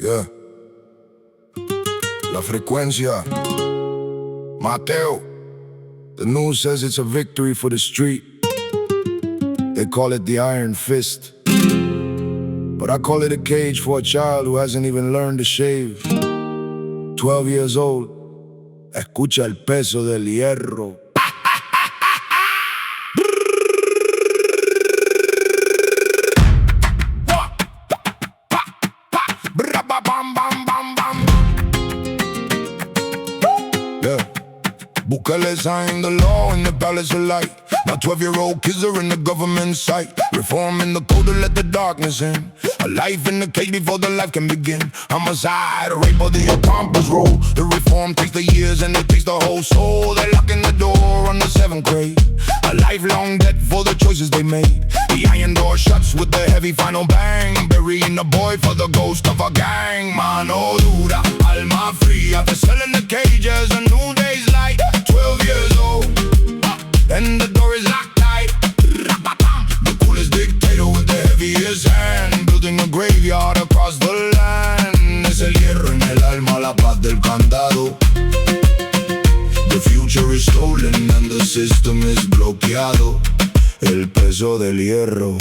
Yeah. La Frecuencia. Mateo. The news says it's a victory for the street. They call it the Iron Fist, but I call it a cage for a child who hasn't even learned to shave. 12 years old. Escucha el peso del hierro. Bukele signed the law in the palace of light. Now 12-year-old kids are in the government sight. Reforming the code to let the darkness in. A life in the cage before the life can begin. Homicide, a rape, or the accomplice role. The reform takes the years and it takes the whole soul. They're locking the door on the 7th grade. A lifelong debt for the choices they made. The iron door shuts with the heavy final bang. Burying the boy for the ghost of a gang. Mano dura, alma fría. They're selling the cages, a new day's light. 12 years old, and the door is locked tight. The coolest dictator with the heaviest hand, building a graveyard across the land. Es el hierro en el alma, la paz del candado. The future is stolen and the system is bloqueado. El peso del hierro.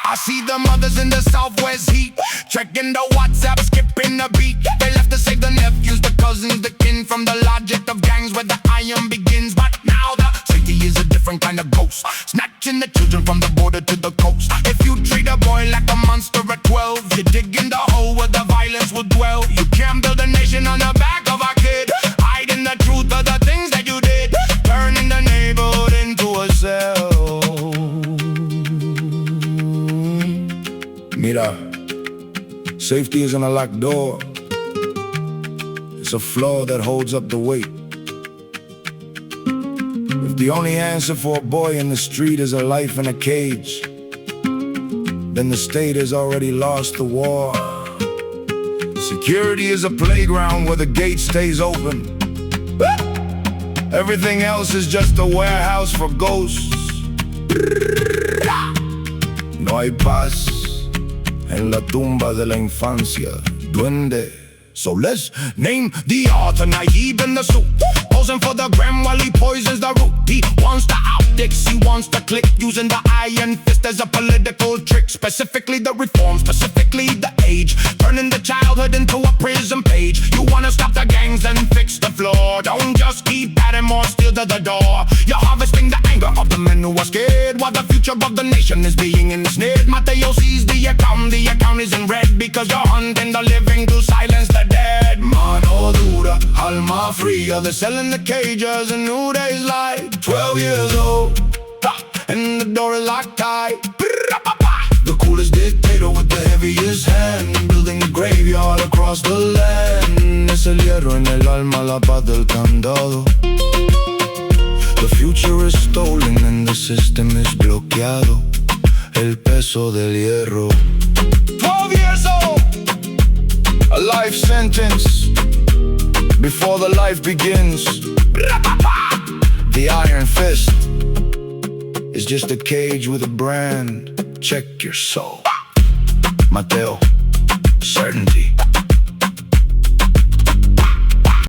I see the mothers in the southwest heat, checking the WhatsApp, skipping the beat. They left to save the nephews, the cousins, the kin, from the logic of gangs where the iron begins. But now the safety is a different kind of ghost, snatching the children from the border to the coast. If you treat a boy like a monster at 12, you dig in the hole where the violence will dwell. You can't build a nation on the back of a kid, hiding the truth of the things that you did, turning the neighborhood into a cell. Mira, safety isn't a locked door. It's a floor that holds up the weight. If the only answer for a boy in the street is a life in a cage, then the state has already lost the war. Security is a playground where the gate stays open. Everything else is just a warehouse for ghosts. No hay paz en la tumba de la infancia, duende. So let's name the author, naive in the suit, posing for the gram while he poisons the root. He wants the optics, he wants the click, using the iron fist as a political trick. Specifically the reform, specifically the age, turning the childhood into a prison page. You wanna stop the gangs and fix the floor, don't just keep adding more steel to the door. You're harvesting the anger of the men who are scared, while the future of the nation is being ensnared. Mateo sees the account is in red, because you're hunting the living to silence the dead. Mano dura, alma fría. They're selling the cages, a new day's light. 12 years old, and the door is locked tight. The coolest dictator with the heaviest hand, building a graveyard across the land. Es el hierro en el alma, la paz del candado. The future is stolen and the system is bloqueado. El peso del hierro. 12 years old, a life sentence before the life begins. The Iron Fist is just a cage with a brand. Check your soul. Mateo, certainty.